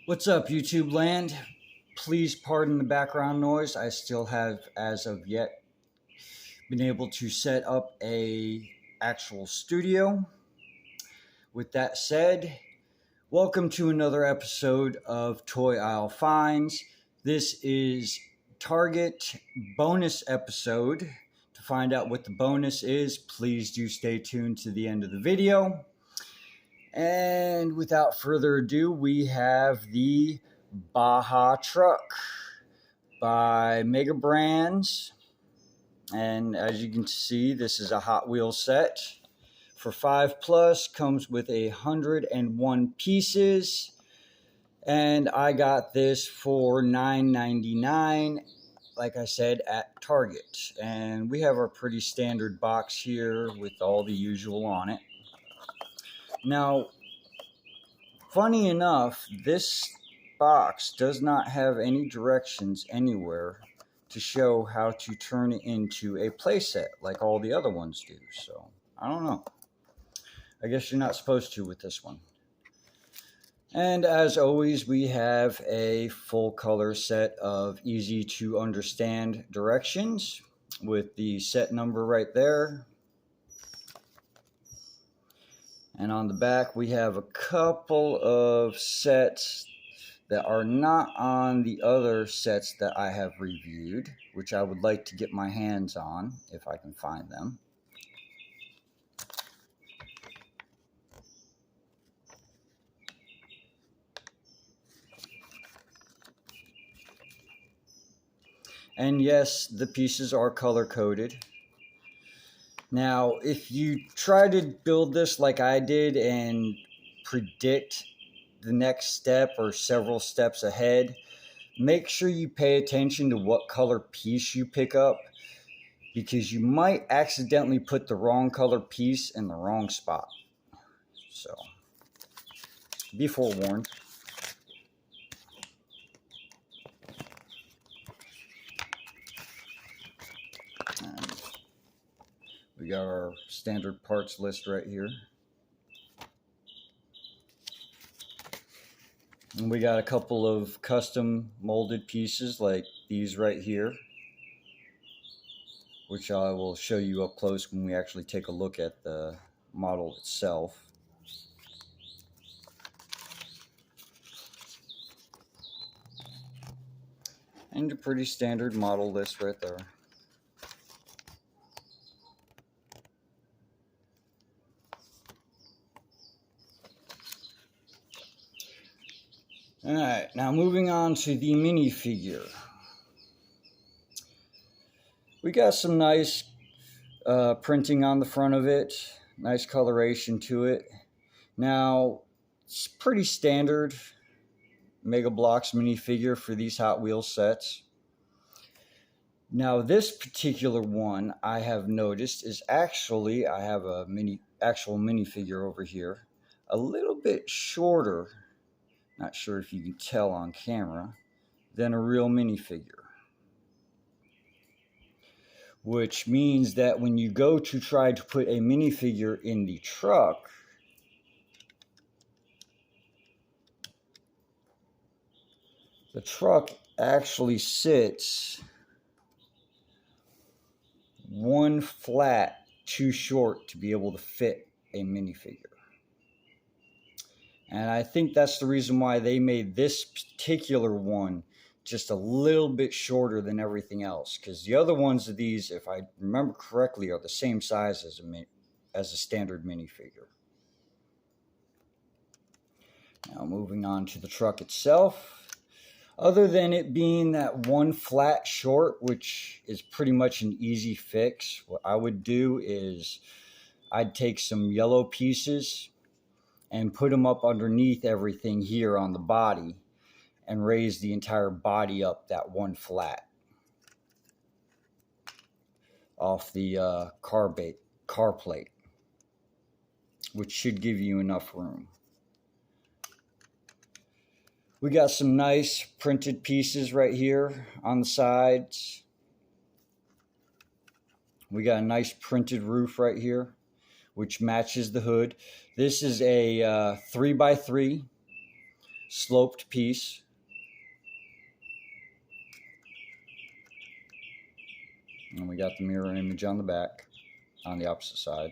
What's up, YouTube land? Please pardon the background noise. I still have, as of yet, been able to set up a actual studio. With that said, welcome to another episode of Toy Aisle Finds. This is Target bonus episode. To find out what the bonus is, please do stay tuned to the end of the video. And without further ado, we have the Baja truck by Mega Brands. And as you can see, this is a Hot Wheels set for 5+, comes with 101 pieces. And I got this for $9.99, like I said, at Target. And we have our pretty standard box here with all the usual on it. Now, funny enough, this box does not have any directions anywhere to show how to turn it into a playset like all the other ones do. So, I don't know. I guess you're not supposed to with this one. And as always, we have a full color set of easy to understand directions with the set number right there. And on the back, we have a couple of sets that are not on the other sets that I have reviewed, which I would like to get my hands on if I can find them. And yes, the pieces are color-coded. Now, if you try to build this like I did and predict the next step or several steps ahead, make sure you pay attention to what color piece you pick up, because you might accidentally put the wrong color piece in the wrong spot. So, be forewarned. We got our standard parts list right here. And we got a couple of custom molded pieces like these right here, which I will show you up close when we actually take a look at the model itself. And a pretty standard model list right there. Alright, now moving on to the minifigure. We got some nice printing on the front of it, nice coloration to it. Now, it's pretty standard Mega Bloks minifigure for these Hot Wheels sets. Now, this particular one I have noticed is actually, I have a actual minifigure over here, a little bit shorter. Not sure if you can tell on camera, than a real minifigure. Which means that when you go to try to put a minifigure in the truck, the truck actually sits one flat too short to be able to fit a minifigure. And I think that's the reason why they made this particular one just a little bit shorter than everything else. Because the other ones of these, if I remember correctly, are the same size as a standard minifigure. Now moving on to the truck itself. Other than it being that one flat short, which is pretty much an easy fix, what I would do is I'd take some yellow pieces and put them up underneath everything here on the body and raise the entire body up that one flat off the car plate, which should give you enough room. We got some nice printed pieces right here on the sides. We got a nice printed roof right here, which matches the hood. This is a 3x3 sloped piece. And we got the mirror image on the back, on the opposite side.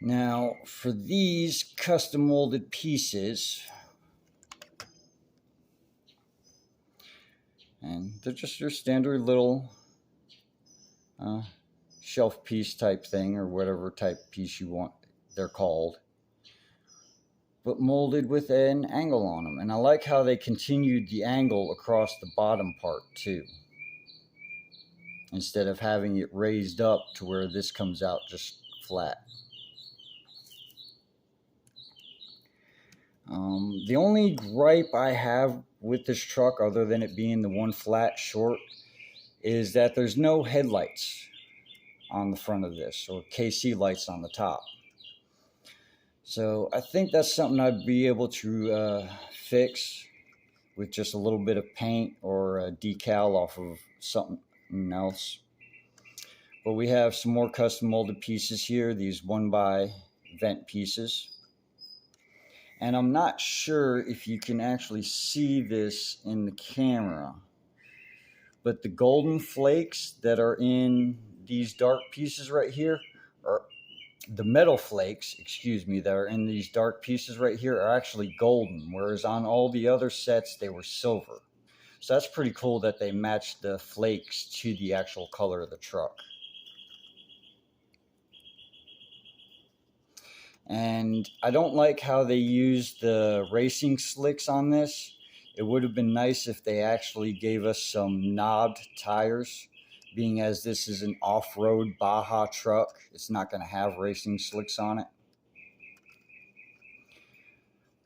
Now, for these custom molded pieces, and they're just your standard little shelf piece type thing, or whatever type piece you want they're called, but molded with an angle on them. And I like how they continued the angle across the bottom part too, instead of having it raised up to where this comes out just flat. The only gripe I have with this truck, other than it being the one flat short, is that there's no headlights on the front of this, or KC lights on the top. So I think that's something I'd be able to fix with just a little bit of paint or a decal off of something else. But we have some more custom molded pieces here, these 1x vent pieces. And I'm not sure if you can actually see this in the camera, but the golden flakes that are in these dark pieces right here, or the metal flakes, excuse me, that are in these dark pieces right here are actually golden, whereas on all the other sets they were silver. So that's pretty cool that they matched the flakes to the actual color of the truck. And I don't like how they use the racing slicks on this. It would have been nice if they actually gave us some knobbed tires, being as this is an off-road Baja truck. It's not going to have racing slicks on it.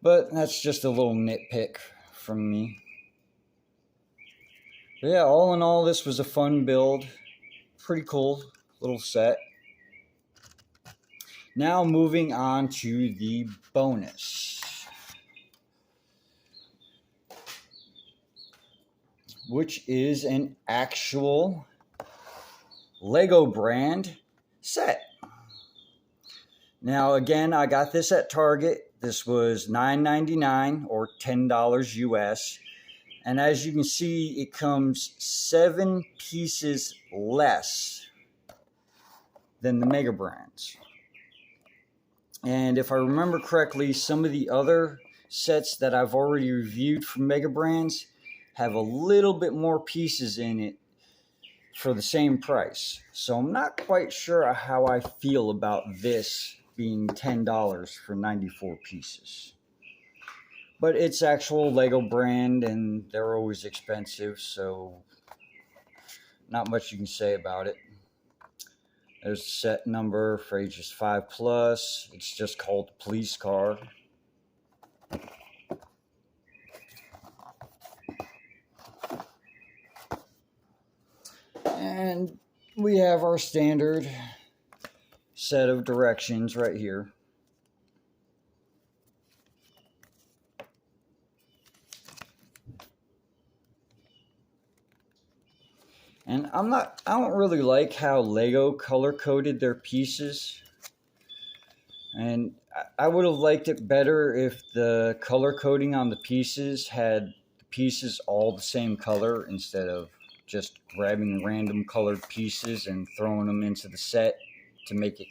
But that's just a little nitpick from me. But yeah, all in all, this was a fun build. Pretty cool little set. Now moving on to the bonus, which is an actual Lego brand set. Now again, I got this at Target. This was $9.99 or $10 US. And as you can see, it comes 7 pieces less than the Mega Brands. And if I remember correctly, some of the other sets that I've already reviewed from Mega Brands have a little bit more pieces in it for the same price. So I'm not quite sure how I feel about this being $10 for 94 pieces. But it's actual Lego brand and they're always expensive, so not much you can say about it. There's a set number for ages 5+. It's just called the police car. And we have our standard set of directions right here. And I don't really like how Lego color-coded their pieces. And I would have liked it better if the color coding on the pieces had the pieces all the same color, instead of just grabbing random colored pieces and throwing them into the set to make it